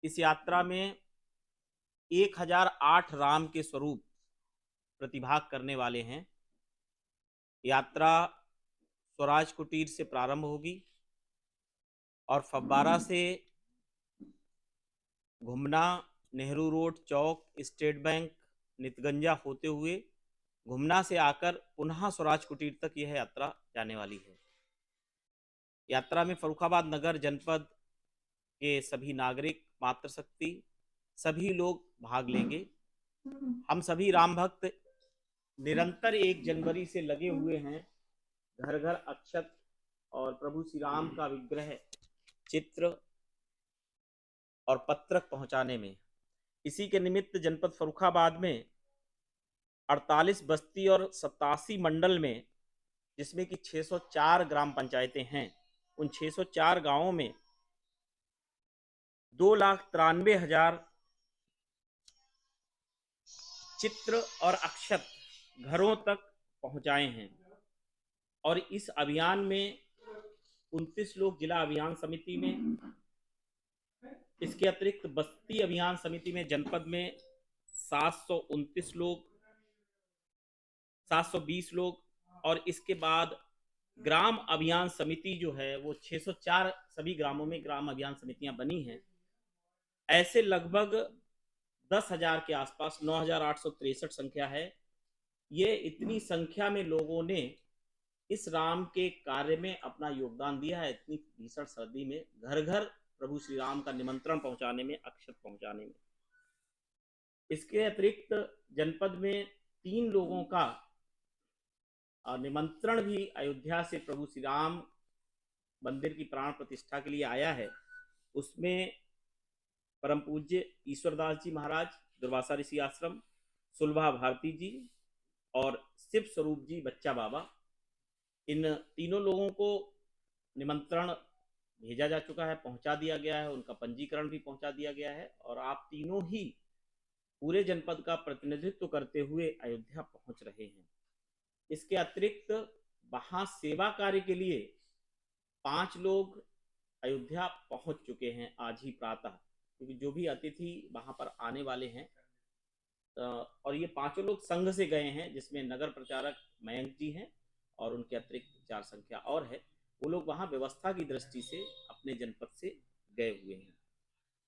इस यात्रा में 1008 राम के स्वरूप प्रतिभाग करने वाले हैं। यात्रा स्वराज कुटीर से प्रारंभ होगी और फव्वारा से घुमना, नेहरू रोड, चौक, स्टेट बैंक, नितगंजा होते हुए घुमना से आकर पुनः स्वराज कुटीर तक यह यात्रा जाने वाली है। यात्रा में फर्रुखाबाद नगर जनपद के सभी नागरिक, मातृशक्ति, सभी लोग भाग लेंगे। हम सभी राम भक्त निरंतर 1 जनवरी से लगे हुए हैं घर घर अक्षत और प्रभु श्री राम का विग्रह, चित्र और पत्रक पहुंचाने में। इसी के निमित्त जनपद फर्रुखाबाद में 48 बस्ती और 87 मंडल में, जिसमें कि 604 ग्राम पंचायतें हैं, उन 604 गांवों में 2,93,000 चित्र और अक्षत घरों तक पहुंचाए हैं। और इस अभियान में 29 लोग जिला अभियान समिति में, इसके अतिरिक्त बस्ती अभियान समिति में जनपद में 729 लोग, 720 लोग, और इसके बाद ग्राम अभियान समिति जो है वो 604 सभी ग्रामों में ग्राम अभियान समितियां बनी हैं। ऐसे लगभग 10,000 के आसपास, 9,863 संख्या है। ये इतनी संख्या में लोगों ने इस राम के कार्य में अपना योगदान दिया है। इतनी भीषण सर्दी में घर घर प्रभु श्री राम का निमंत्रण पहुंचाने में, अक्षत पहुंचाने में। इसके अतिरिक्त जनपद में 3 लोगों का निमंत्रण भी अयोध्या से प्रभु श्री राम मंदिर की प्राण प्रतिष्ठा के लिए आया है। उसमें परम पूज्य ईश्वरदास जी महाराज, दुर्वासा ऋषि आश्रम, सुलभा भारती जी और शिव स्वरूप जी बच्चा बाबा, इन तीनों लोगों को निमंत्रण भेजा जा चुका है, पहुंचा दिया गया है, उनका पंजीकरण भी पहुंचा दिया गया है। और आप तीनों ही पूरे जनपद का प्रतिनिधित्व करते हुए अयोध्या पहुंच रहे हैं। इसके अतिरिक्त वहां सेवा कार्य के लिए 5 लोग अयोध्या पहुंच चुके हैं आज ही प्रातः, क्योंकि जो भी अतिथि वहां पर आने वाले हैं, और ये 5 लोग संघ से गए हैं, जिसमें नगर प्रचारक मयंक जी हैं और उनके अतिरिक्त 4 संख्या और है। वो लोग वहां व्यवस्था की दृष्टि से अपने जनपद से गए हुए हैं।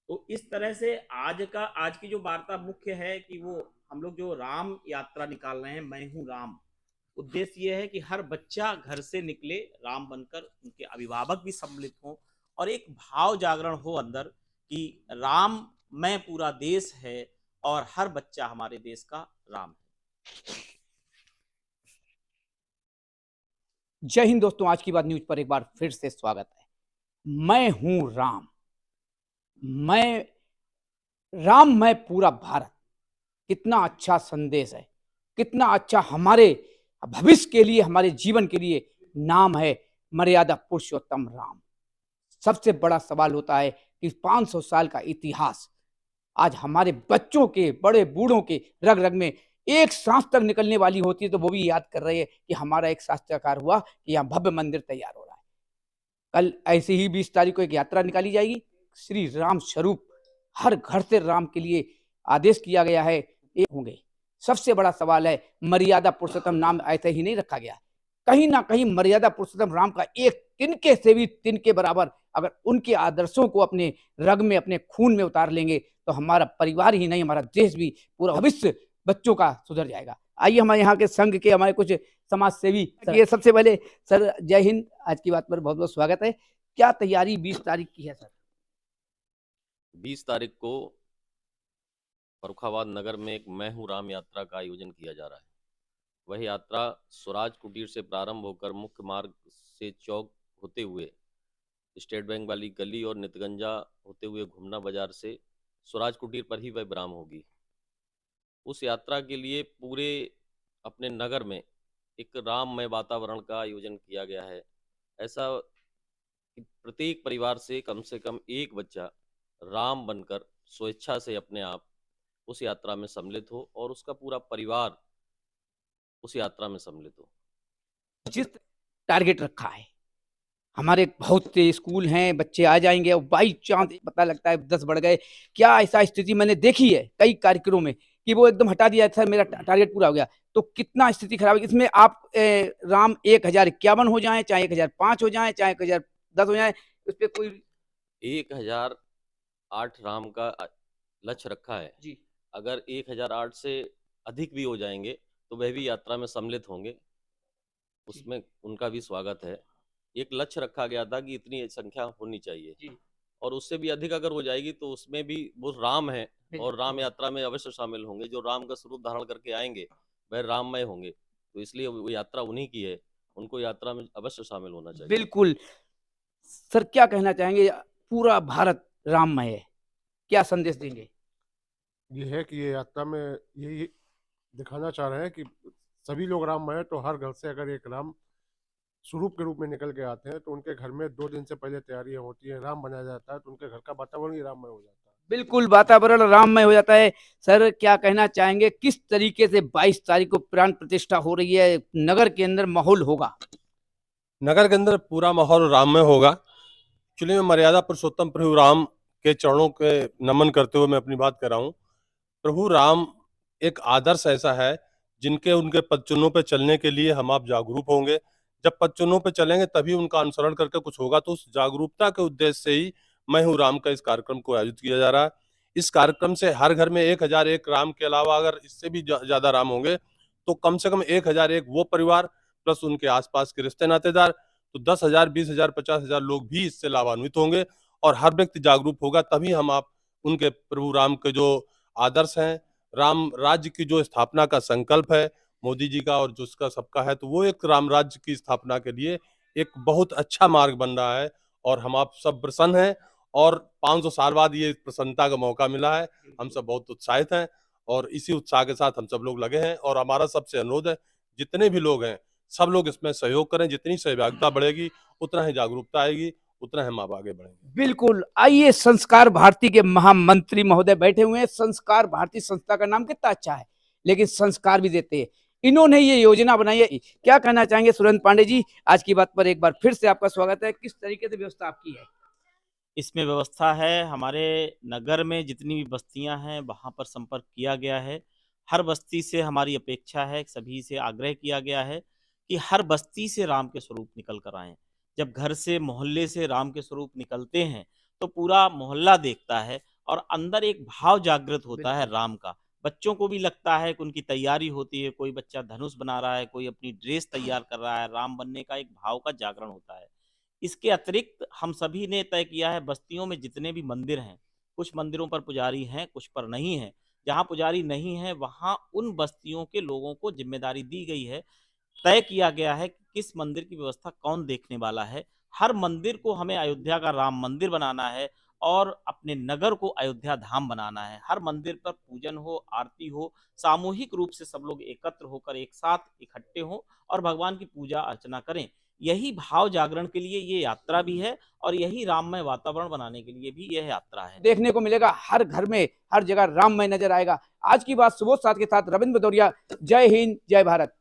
तो इस तरह से आज की जो वार्ता मुख्य है कि वो हम लोग जो राम यात्रा निकाल रहे हैं, मैं हूं राम, उद्देश्य ये है कि हर बच्चा घर से निकले राम बनकर, उनके अभिभावक भी सम्मिलित हों और एक भाव जागरण हो अंदर कि राम में पूरा देश है और हर बच्चा हमारे देश का राम है। जय हिंद दोस्तों, आज की बात न्यूज पर एक बार फिर से स्वागत है। मैं हूं राम, मैं पूरा भारत। कितना अच्छा संदेश है, कितना अच्छा हमारे भविष्य के लिए, हमारे जीवन के लिए नाम है मर्यादा पुरुषोत्तम राम। सबसे बड़ा सवाल होता है कि 500 साल का इतिहास आज हमारे बच्चों के, बड़े बूढ़ों के रग रग में एक सांस तक निकलने वाली होती है, तो वो भी याद कर रहे हैं कि हमारा एक शास्त्राकार हुआ कि यहाँ भव्य मंदिर तैयार हो रहा है। कल ऐसे ही 20 तारीख को एक यात्रा निकाली जाएगी। श्री राम स्वरूप हर घर से राम के लिए आदेश किया गया है, एक होंगे। सबसे बड़ा सवाल है, मर्यादा पुरुषोत्तम नाम ऐसे ही नहीं रखा गया। कहीं ना कहीं मर्यादा पुरुषोत्तम राम का एक तिनके से भी तिनके बराबर अगर उनके आदर्शों को अपने रग में, अपने खून में उतार लेंगे, तो हमारा परिवार ही नहीं, हमारा देश भी, पूरा भविष्य बच्चों का सुधर जाएगा। आइए हमारे यहाँ के संघ के हमारे कुछ समाज सेवी, ये सबसे पहले सर जय हिंद, आज की बात पर बहुत बहुत स्वागत है। क्या तैयारी 20 तारीख की है सर? 20 तारीख को फर्रुखाबाद नगर में एक मैं हूं राम यात्रा का आयोजन किया जा रहा है। वह यात्रा स्वराज कुटीर से प्रारंभ होकर मुख्य मार्ग से चौक होते हुए स्टेट बैंक वाली गली और नितगंजा होते हुए घुमना बाजार से स्वराज कुटीर पर ही वह विराम होगी। उस यात्रा के लिए पूरे अपने नगर में एक राममय वातावरण का आयोजन किया गया है। ऐसा कि प्रत्येक परिवार से कम एक बच्चा राम बनकर स्वेच्छा से अपने आप उस यात्रा में सम्मिलित हो और उसका पूरा परिवार उस यात्रा में सम्मिलित हो। जिस टारगेट रखा है हमारे बहुत से स्कूल हैं, बच्चे आ जाएंगे और बाई चांस पता लगता है 10 बढ़ गए। क्या ऐसा स्थिति मैंने देखी है कई कार्यक्रमों में कि वो एकदम हटा दिया, सर मेरा टारगेट पूरा हो गया, तो कितना स्थिति खराब है। इसमें आप राम 1051 हो जाए, चाहे 1005 हो जाए, चाहे 1010 हो जाए, उस पर कोई 1008 राम का लक्ष्य रखा है जी अगर 1008 से अधिक भी हो जाएंगे तो वह भी यात्रा में सम्मिलित होंगे, उसमें उनका भी स्वागत है। एक लक्ष्य रखा गया था कि इतनी संख्या होनी चाहिए जी और उससे भी अधिक अगर हो जाएगी तो उसमें भी वो राम है और राम बिल्कुल। यात्रा में अवश्य शामिल होंगे। जो राम का स्वरूप धारण करके आएंगे वह राममय होंगे, तो इसलिए वो यात्रा उन्हीं की है, उनको यात्रा में अवश्य शामिल होना चाहिए। बिल्कुल। सर क्या कहना चाहेंगे, पूरा भारत राममय है, क्या संदेश देंगे? ये है कि ये यात्रा में यही दिखाना चाह रहे हैं कि सभी लोग राममय है, तो हर घर से अगर एक राम स्वरूप के रूप में निकल के आते हैं तो उनके घर में 2 दिन से पहले तैयारियां होती है, राम बनाया जाता है, तो उनके घर का वातावरण ही राममय हो जाता है। बिल्कुल वातावरण राममय हो जाता है। सर क्या कहना चाहेंगे, किस तरीके से 22 तारीख को प्राण प्रतिष्ठा हो रही है, नगर के अंदर माहौल होगा? नगर के अंदर पूरा माहौल राममय होगा। एक्चुअली मैं मर्यादा पुरुषोत्तम प्रभु राम के चरणों के नमन करते हुए मैं अपनी बात कर रहा हूँ। प्रभु राम एक आदर्श ऐसा है जिनके उनके पद चिन्हों पे चलने के लिए हम आप जागरूक होंगे। जब पद चिन्हों पे चलेंगे तभी उनका अनुसरण करके कुछ होगा, तो उस जागरूकता के उद्देश्य से ही मैं हूँ राम का इस कार्यक्रम को आयोजित किया जा रहा है। इस कार्यक्रम से हर घर में 1001 राम के अलावा अगर इससे भी ज्यादा राम होंगे तो कम से कम 1001 वो परिवार प्लस उनके आसपास के रिश्ते नातेदार, तो 10,000, 20,000, 50,000 लोग भी इससे लाभान्वित होंगे और हर व्यक्ति जागरूक होगा, तभी हम आप उनके प्रभु राम के जो आदर्श हैं, राम राज्य की जो स्थापना का संकल्प है मोदी जी का और जो उसका सबका है, तो वो एक राम राज्य की स्थापना के लिए एक बहुत अच्छा मार्ग बन रहा है और हम आप सब प्रसन्न हैं और 500 साल बाद ये प्रसन्नता का मौका मिला है। हम सब बहुत उत्साहित हैं और इसी उत्साह के साथ हम सब लोग लगे हैं और हमारा सबसे अनुरोध है जितने भी लोग हैं सब लोग इसमें सहयोग करें। जितनी सहभागिता बढ़ेगी उतना ही जागरूकता आएगी, उतना हम आप आगे बढ़ेंगे। बिल्कुल। आइए, संस्कार भारती के महामंत्री महोदय बैठे हुए हैं। संस्कार भारती संस्था का नाम कितना अच्छा है, लेकिन संस्कार भी देते हैं। इन्होंने ये योजना बनाई है। क्या कहना चाहेंगे सुरेंद्र पांडे जी? आज की बात पर एक बार फिर से आपका स्वागत है। किस तरीके से व्यवस्था आपकी है? इसमें व्यवस्था है, हमारे नगर में जितनी भी बस्तियां हैं वहां पर संपर्क किया गया है। हर बस्ती से हमारी अपेक्षा है, सभी से आग्रह किया गया है कि हर बस्ती से राम के स्वरूप निकल कर आएं। जब घर से मोहल्ले से राम के स्वरूप निकलते हैं तो पूरा मोहल्ला देखता है और अंदर एक भाव जागृत होता है राम का। बच्चों को भी लगता है कि उनकी तैयारी होती है, कोई बच्चा धनुष बना रहा है, कोई अपनी ड्रेस तैयार कर रहा है, राम बनने का एक भाव का जागरण होता है। इसके अतिरिक्त हम सभी ने तय किया है, बस्तियों में जितने भी मंदिर हैं, कुछ मंदिरों पर पुजारी हैं, कुछ पर नहीं है। जहाँ पुजारी नहीं है वहाँ उन बस्तियों के लोगों को जिम्मेदारी दी गई है। तय किया गया है कि किस मंदिर की व्यवस्था कौन देखने वाला है। हर मंदिर को हमें अयोध्या का राम मंदिर बनाना है और अपने नगर को अयोध्या धाम बनाना है। हर मंदिर पर पूजन हो, आरती हो, सामूहिक रूप से सब लोग एकत्र होकर एक साथ इकट्ठे हों और भगवान की पूजा अर्चना करें। यही भाव जागरण के लिए ये यात्रा भी है और यही राममय वातावरण बनाने के लिए भी यह यात्रा है। देखने को मिलेगा हर घर में, हर जगह राममय नजर आएगा। आज की बात सुबोध साथ के साथ रविंद्र भदौरिया। जय हिंद, जय भारत।